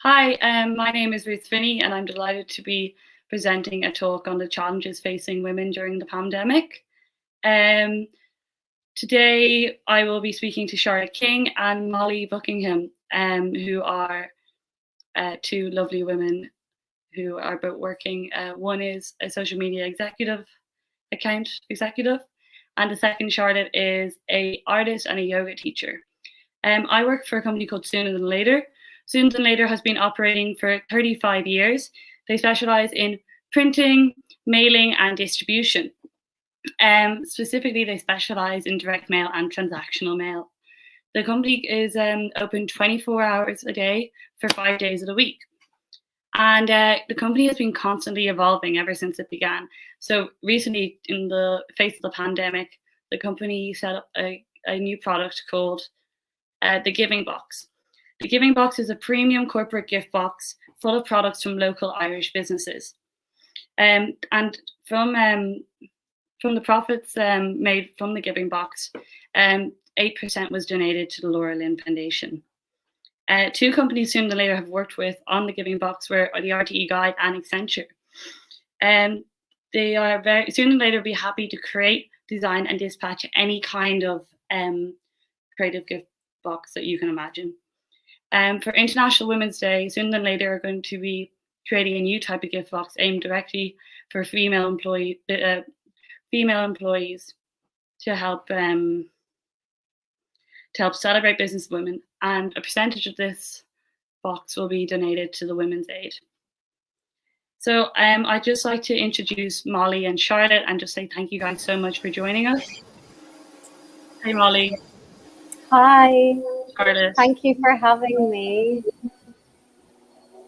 Hi, my name is Ruth Finney, and I'm delighted to be presenting a talk on the challenges facing women during the pandemic. Um, Today, I will be speaking to Charlotte King and Molly Buckingham, who are two lovely women who are both working. One is a social media account executive, and the second, Charlotte, is a artist and a yoga teacher. I work for a company called Sooner Than Later. Sooner Than Later has been operating for 35 years. They specialize in printing, mailing, and distribution. Specifically, they specialize in direct mail and transactional mail. The company is open 24 hours a day for 5 days of the week. And the company has been constantly evolving ever since it began. So recently, in the face of the pandemic, the company set up a new product called the Giving Box. The Giving Box is a premium corporate gift box full of products from local Irish businesses. And from the profits made from the Giving Box, 8% was donated to the Laura Lynn Foundation. Two companies Sooner Than Later have worked with on the Giving Box were the RTE Guide and Accenture. They are Sooner Than Later be happy to create, design, and dispatch any kind of creative gift box that you can imagine. For International Women's Day, Sooner Than Later are going to be creating a new type of gift box aimed directly for female employees to help celebrate business women, and a percentage of this box will be donated to the Women's Aid. So I'd just like to introduce Molly and Charlotte and just say thank you guys so much for joining us. Hey, Molly. Hi. Charlotte. Thank you for having me.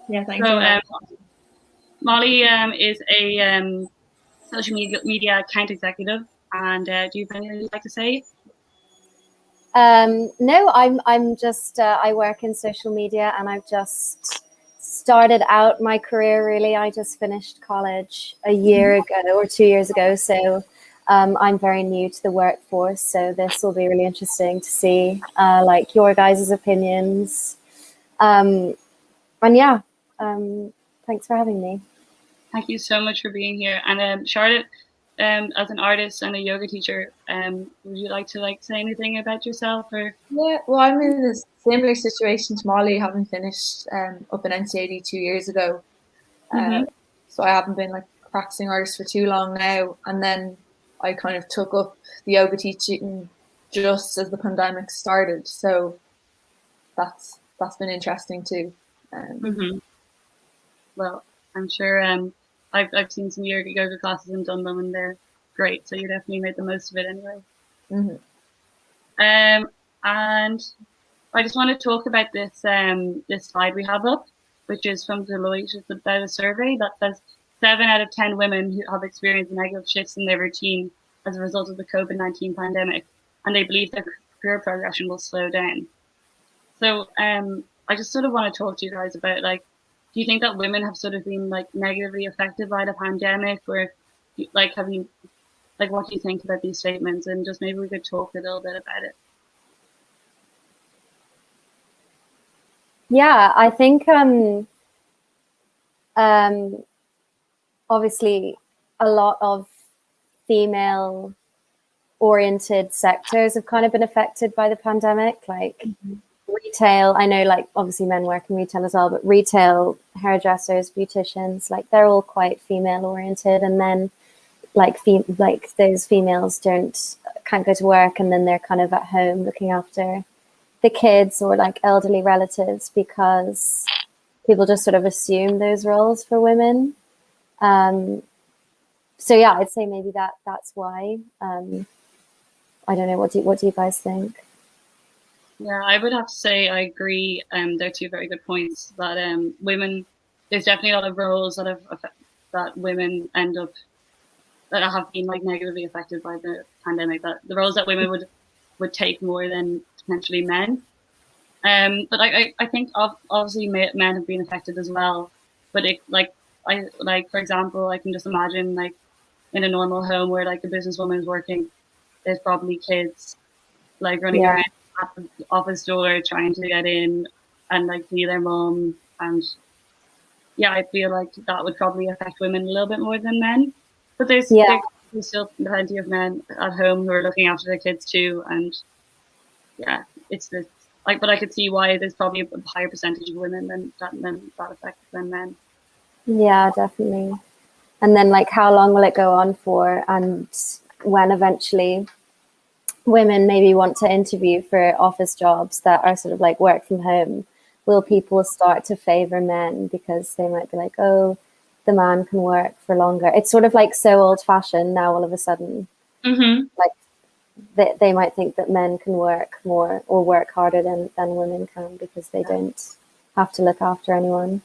Yeah, thanks. So Molly is a social media account executive, and do you have anything you'd like to say? No, I'm just I work in social media, and I've just started out my career. Really, I just finished college a year ago or 2 years ago, so I'm very new to the workforce. So this will be really interesting to see, like your guys' opinions. And yeah, thanks for having me. Thank you so much for being here. And Charlotte, as an artist and a yoga teacher, would you like to say anything about yourself? Or yeah, well, I'm in a similar situation to Molly, having finished up in NCAD 2 years ago. So I haven't been practicing artist for too long now, and then I kind of took up the yoga teaching just as the pandemic started. So that's been interesting too. Well, I'm sure I've seen some yoga classes and done them, and they're great. So you definitely made the most of it anyway. And I just want to talk about this this slide we have up, which is from Deloitte. It's about a survey that says 7 out of 10 women who have experienced negative shifts in their routine as a result of the COVID-19 pandemic, and they believe their career progression will slow down. So I just sort of want to talk to you guys about do you think that women have sort of been negatively affected by the pandemic, or have you what do you think about these statements? And just maybe we could talk a little bit about it. Yeah, I think obviously a lot of female oriented sectors have kind of been affected by the pandemic, retail. I know obviously men work in retail as well, but retail, hairdressers, beauticians, they're all quite female oriented, and then those females can't go to work, and then they're kind of at home looking after the kids or elderly relatives, because people just sort of assume those roles for women. So yeah, I'd say maybe that's why. I don't know. What do you guys think? Yeah, I would have to say I agree. They're two very good points. That women, there's definitely a lot of roles that women end up that have been negatively affected by the pandemic. That the roles that women would take more than potentially men. But I think obviously men have been affected as well. But for example, I can just imagine in a normal home where a businesswoman is working, there's probably kids running around at the office door trying to get in, and like see their mom. And yeah, I feel like that would probably affect women a little bit more than men. But there's still plenty of men at home who are looking after their kids too. And yeah, it's this like, but I could see why there's probably a higher percentage of women that affects than men. Yeah, definitely. And then like, how long will it go on for? And when eventually women maybe want to interview for office jobs that are sort of like work from home, will people start to favor men because they might be like, oh, the man can work for longer? It's sort of like so old fashioned now all of a sudden. Like they might think that men can work more or work harder than women can because they don't have to look after anyone.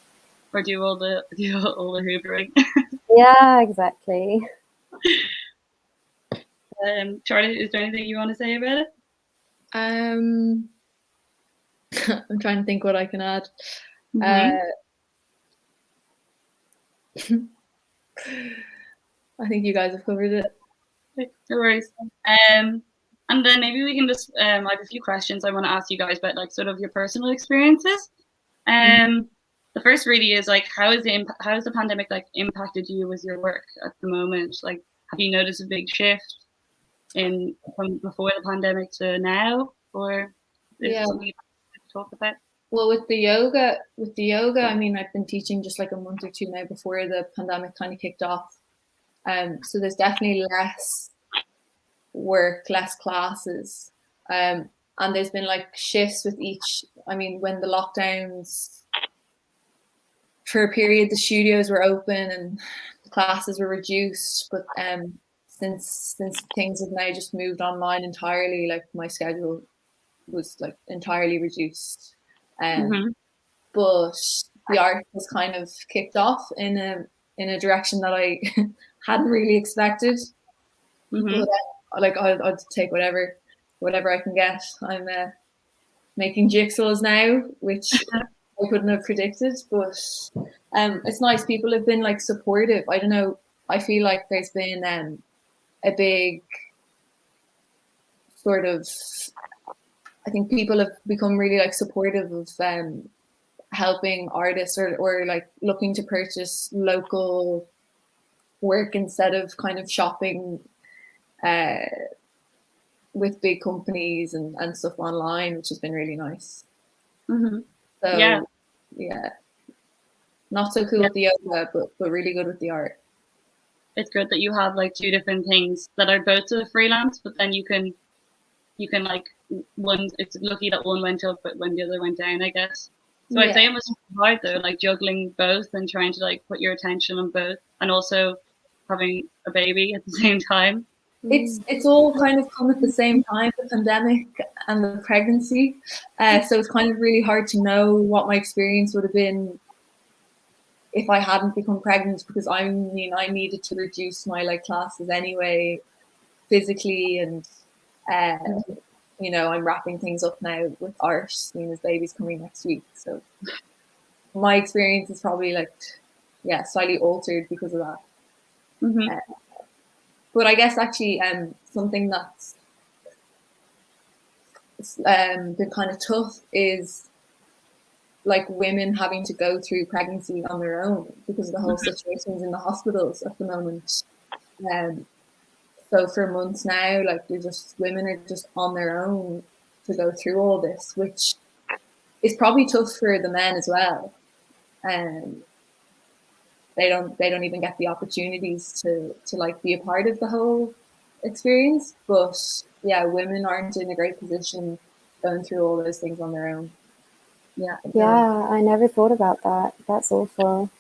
Or do all the hoovering. Yeah, exactly. Charlotte, is there anything you want to say about it? I'm trying to think what I can add. I think you guys have covered it. No worries. And then maybe we can just I have a few questions I want to ask you guys about like sort of your personal experiences. The first really is like, how has the pandemic like impacted you with your work at the moment? Like, have you noticed a big shift from before the pandemic to now, or is it something you talk about? Well, with the yoga, I mean, I've been teaching just like a month or two now before the pandemic kind of kicked off. So there's definitely less work, less classes. And there's been like shifts with each. I mean, when the lockdowns, for a period, the studios were open and the classes were reduced. But since things have now just moved online entirely, like my schedule was like entirely reduced. But the art was kind of kicked off in a direction that I hadn't really expected. But, like I'd take whatever I can get. I'm making jigsaws now, which I couldn't have predicted, but it's nice. People have been like supportive. I don't know. I feel like there's been a big sort of. I think people have become really like supportive of helping artists or like looking to purchase local work instead of kind of shopping with big companies and stuff online, which has been really nice. So yeah, not so cool with the yoga, but really good with the art. It's good that you have like two different things that are both sort of freelance, but then you can like one. It's lucky that one went up, but when the other went down, I guess. So I'd say it must be hard though, like juggling both and trying to like put your attention on both, and also having a baby at the same time. It's all kind of come at the same time, the pandemic and the pregnancy. So it's kind of really hard to know what my experience would have been if I hadn't become pregnant, because I mean I needed to reduce my like classes anyway, physically, and you know, I'm wrapping things up now with art, seeing his baby's coming next week. So my experience is probably like slightly altered because of that. But I guess actually something that's been kind of tough is like women having to go through pregnancy on their own because of the whole situations in the hospitals at the moment. So for months now, like women are just on their own to go through all this, which is probably tough for the men as well. They don't even get the opportunities to like be a part of the whole experience. But yeah, women aren't in a great position going through all those things on their own. Yeah, I never thought about that. That's awful.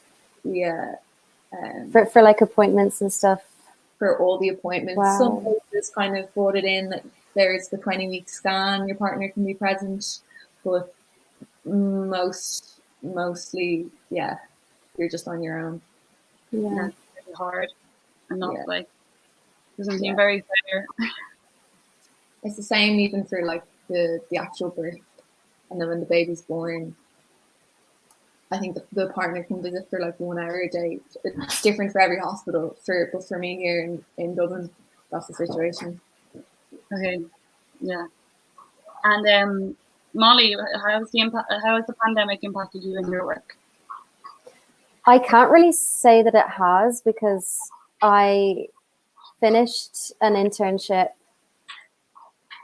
Yeah. For like appointments and stuff. For all the appointments. Wow. Some places kind of brought it in that there's the 20-week scan, your partner can be present, but mostly, yeah, you're just on your own. Yeah. It's really hard and not like, doesn't seem very fair. It's the same even for like the actual birth. And then when the baby's born, I think the partner can visit for like 1 hour a day. It's different for every hospital. But for me here in Dublin, that's the situation. Okay, yeah. And Molly, how has the pandemic impacted you in your work? I can't really say that it has, because I finished an internship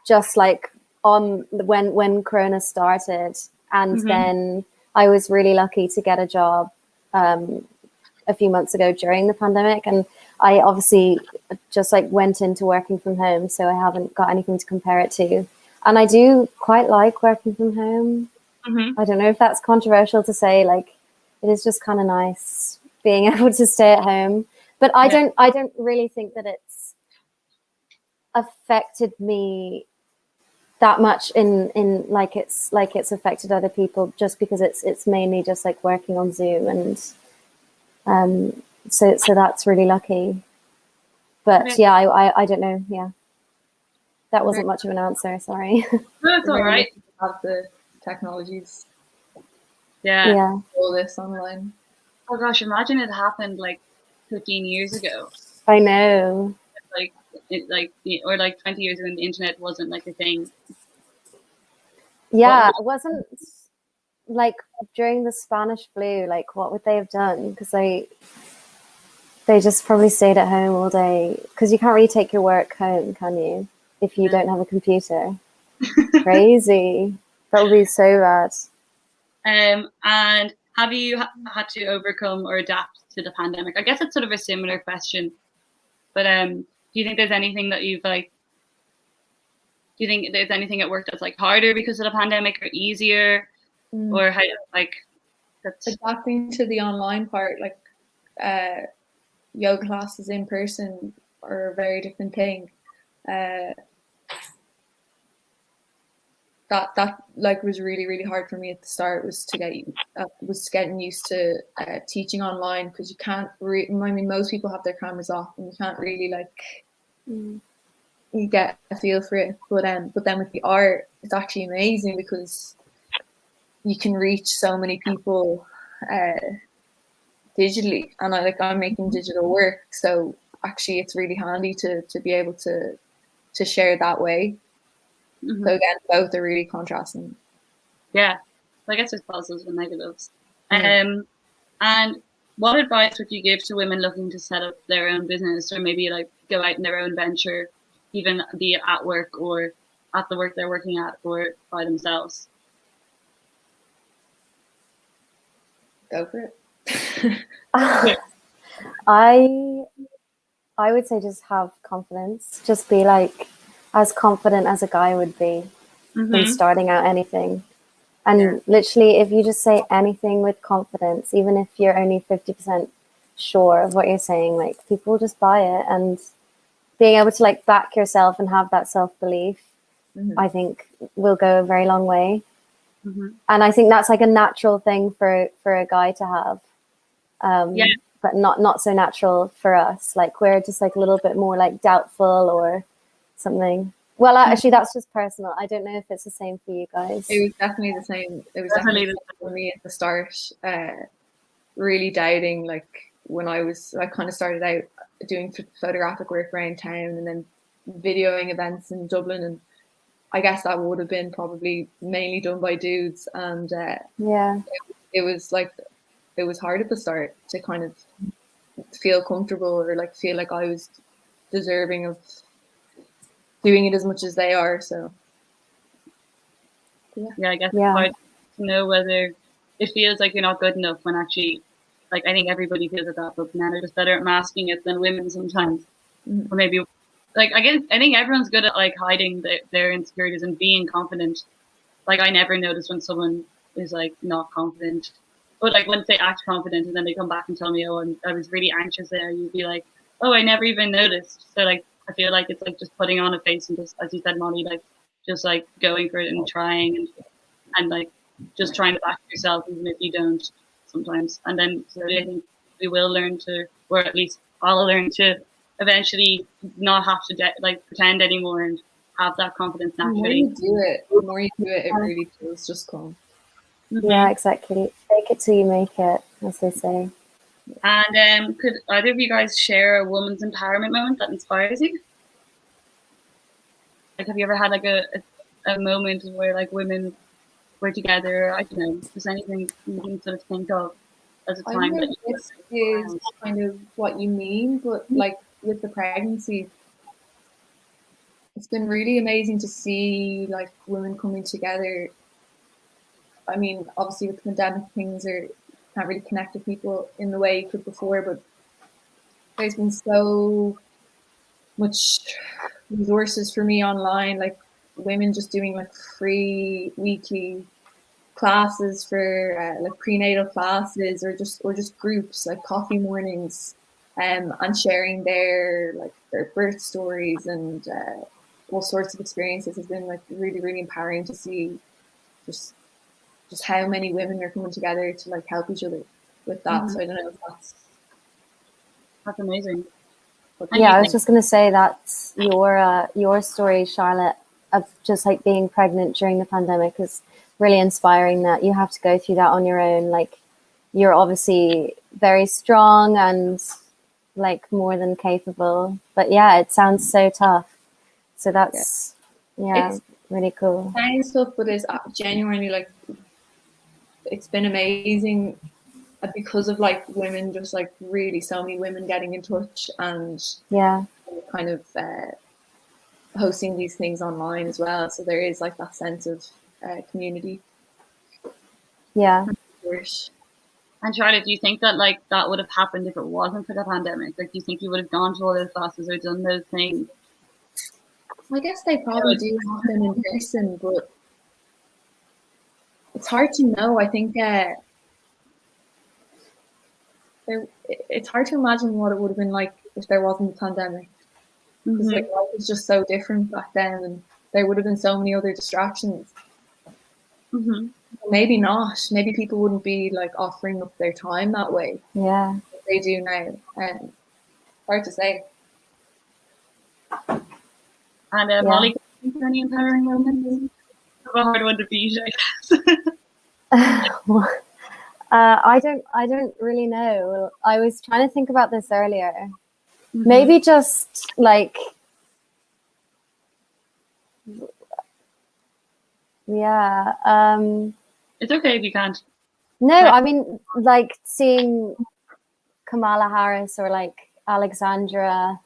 just like on when Corona started, and then I was really lucky to get a job a few months ago during the pandemic, and I obviously just like went into working from home, so I haven't got anything to compare it to. And I do quite like working from home. I don't know if that's controversial to say, like it is just kind of nice being able to stay at home. But I don't really think that it's affected me that much in like it's affected other people, just because it's mainly just like working on Zoom, and so that's really lucky. But yeah, I don't know. Yeah, that wasn't much of an answer. Sorry. No, it's all right. Have the technologies. Yeah. All this online. Oh gosh, imagine it happened like 15 years ago. I know. Or like 20 years ago, when the internet wasn't like a thing. Yeah, it wasn't like during the Spanish flu. Like, what would they have done? Because they just probably stayed at home all day. Because you can't really take your work home, can you? If you don't have a computer. Crazy. That would be so bad. And have you had to overcome or adapt to the pandemic? I guess it's sort of a similar question, but do you think there's anything that you've like? Do you think there's anything at work that's like harder because of the pandemic, or easier, or how like that's adapting to the online part? Like yoga classes in person are a very different thing. That like was really hard for me at the start, was getting used to teaching online, because you can't I mean, most people have their cameras off and you can't really like you get a feel for it. But then with the art, it's actually amazing, because you can reach so many people digitally, and I'm making digital work, so actually it's really handy to be able to share that way. So again, both are really contrasting. Yeah, I guess there's positives and negatives. And what advice would you give to women looking to set up their own business, or maybe like go out in their own venture, even be it at work or at the work they're working at, or by themselves? Go for it. I would say just have confidence. Just be like as confident as a guy would be in starting out anything. And literally, if you just say anything with confidence, even if you're only 50% sure of what you're saying, like people will just buy it. And being able to like back yourself and have that self-belief, I think will go a very long way. And I think that's like a natural thing for a guy to have. But not so natural for us. Like we're just like a little bit more like doubtful or something. Well, actually, that's just personal. I don't know if it's the same for you guys. It was definitely the same. It was definitely the same for me at the start. Really doubting, like when I kind of started out doing photographic work around town and then videoing events in Dublin, and I guess that would have been probably mainly done by dudes. And it was hard at the start to kind of feel comfortable, or like feel like I was deserving of doing it as much as they are. So I guess it's hard to know whether it feels like you're not good enough, when actually, like, I think everybody feels at that, but men are just better at masking it than women sometimes. Or maybe, like, I think everyone's good at like hiding their insecurities and being confident. Like, I never notice when someone is like not confident, but like when they act confident and then they come back and tell me, oh, I was really anxious there, you'd be like, oh, I never even noticed. So like, I feel like it's like just putting on a face and just, as you said, Molly, like just like going for it and trying and like just trying to back yourself even if you don't sometimes. And then slowly I think we will learn to, or at least I'll learn to eventually not have to like pretend anymore and have that confidence naturally. The more you do it, it really does just come. Yeah, exactly. Fake it till you make it, as they say. And could either of you guys share a woman's empowerment moment that inspires you? Like, have you ever had like a moment where like women were together? I don't know. Is anything you can sort of think of as a I time know that you this is kind of what you mean, but like with the pregnancy, it's been really amazing to see like women coming together. I mean, obviously with the pandemic, things are can't really connect with people in the way you could before, but there's been so much resources for me online, like women just doing like free weekly classes for like prenatal classes, or just groups like coffee mornings, and sharing their birth stories and all sorts of experiences has been like really empowering to see just how many women are coming together to like help each other with that. So I don't know if that's amazing. Yeah, I was just going to say that your story, Charlotte, of just like being pregnant during the pandemic is really inspiring, that you have to go through that on your own. Like, you're obviously very strong and like more than capable, but yeah, it sounds so tough. So that's it's really cool. Kind stuff, but it's genuinely like it's been amazing because of like women, just like really so many women getting in touch and kind of hosting these things online as well. So there is like that sense of community. Yeah. And Charlotte, do you think that like that would have happened if it wasn't for the pandemic? Like, do you think you would have gone to all those classes or done those things? I guess they probably do happen in person, but it's hard to know. I think it's hard to imagine what it would have been like if there wasn't a pandemic. Because like life was just so different back then, and there would have been so many other distractions. Maybe not. Maybe people wouldn't be like offering up their time that way. Yeah, they do now. Hard to say. And Molly, any empowering moments? A hard one to beat, I guess. I don't really know. I was trying to think about this earlier. Maybe just like, it's okay if you can't. No, I mean, like seeing Kamala Harris or like Alexandra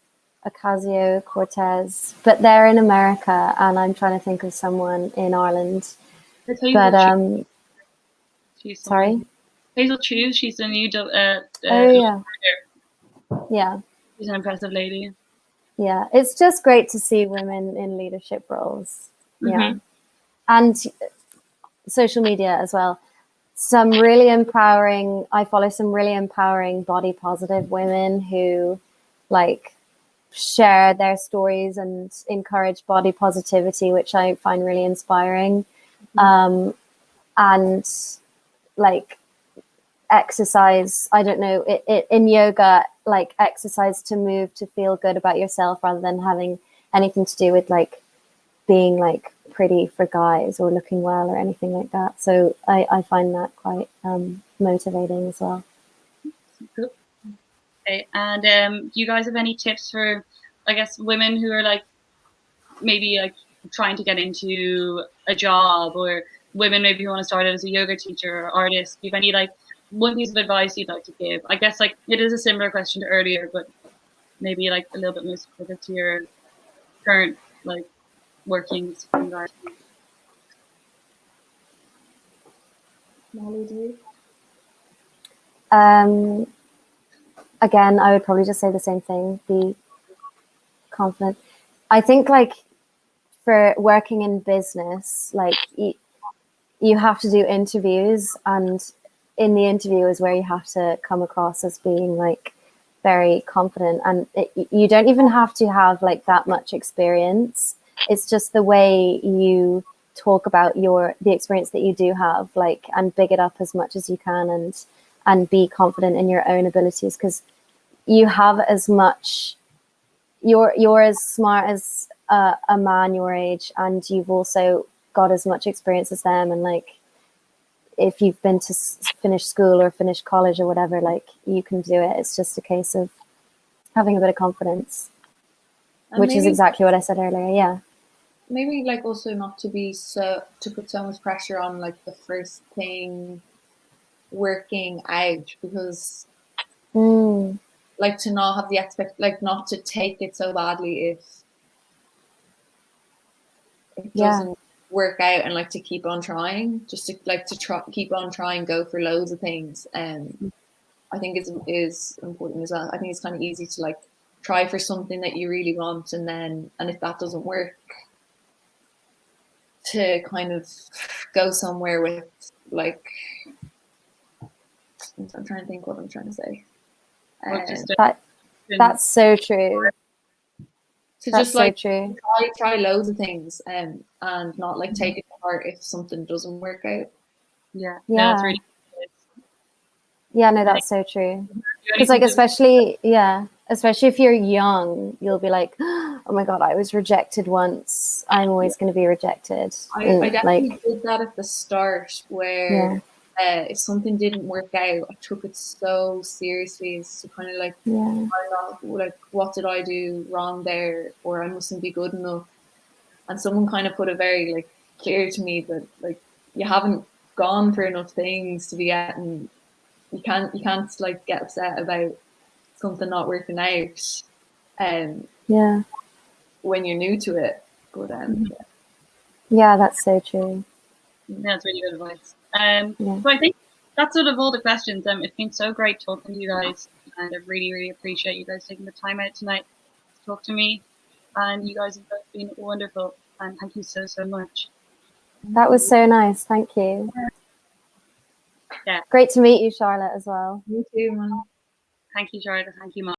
Ocasio-Cortez, but they're in America, and I'm trying to think of someone in Ireland. But sorry, Hazel Chu. She's the new. Yeah. She's an impressive lady. Yeah, it's just great to see women in leadership roles. Yeah, and social media as well. Some really empowering. I follow some really empowering body positive women who, like, share their stories and encourage body positivity, which I find really inspiring. And like exercise, I don't know, in yoga, like exercise to move, to feel good about yourself rather than having anything to do with like being like pretty for guys or looking well or anything like that. So I find that quite motivating as well. Cool. Okay, and do you guys have any tips for, I guess, women who are like maybe like trying to get into a job, or women maybe who want to start out as a yoga teacher or artist? Do you have any like one piece of advice you'd like to give? I guess like it is a similar question to earlier, but maybe like a little bit more specific to your current like workings environment. Molly, do you? Again, I would probably just say the same thing. Be confident. I think like for working in business, like you have to do interviews, and in the interview is where you have to come across as being like very confident, and you don't even have to have like that much experience. It's just the way you talk about the experience that you do have, like, and big it up as much as you can, and be confident in your own abilities, because you have as much, you're as smart as a man your age, and you've also got as much experience as them, and like if you've been to finish school or finish college or whatever, like you can do it. It's just a case of having a bit of confidence, which is exactly what I said earlier. Yeah. maybe like also not to be to put so much pressure on like the first thing working out, because like to not have the like not to take it so badly if it doesn't work out, and like to keep on trying, just to like to try, keep on trying, go for loads of things. I think is important as well. I think it's kind of easy to like try for something that you really want, and if that doesn't work, to kind of go somewhere with like, I'm trying to think what I'm trying to say. That's so true. To That's just like so true. try loads of things, and not like take it to heart if something doesn't work out. Yeah. Yeah. No, it's really good. Yeah, no, that's so true. Because like especially if you're young, you'll be like, oh my god, I was rejected once, I'm always going to be rejected. I definitely did that at the start, where if something didn't work out, I took it so seriously. It's to kind of like, like, what did I do wrong there, or I mustn't be good enough. And someone kind of put it very like clear to me that like, you haven't gone for enough things to be getting. You can't like get upset about something not working out. When you're new to it, but yeah, that's so true. That's really good advice. So I think that's sort of all the questions. It's been so great talking to you guys, and I really, really appreciate you guys taking the time out tonight to talk to me. And you guys have both been wonderful, and thank you so much. That was so nice. Thank you. Yeah. Great to meet you, Charlotte, as well. You too, man. Thank you, Charlotte. Thank you, Mom.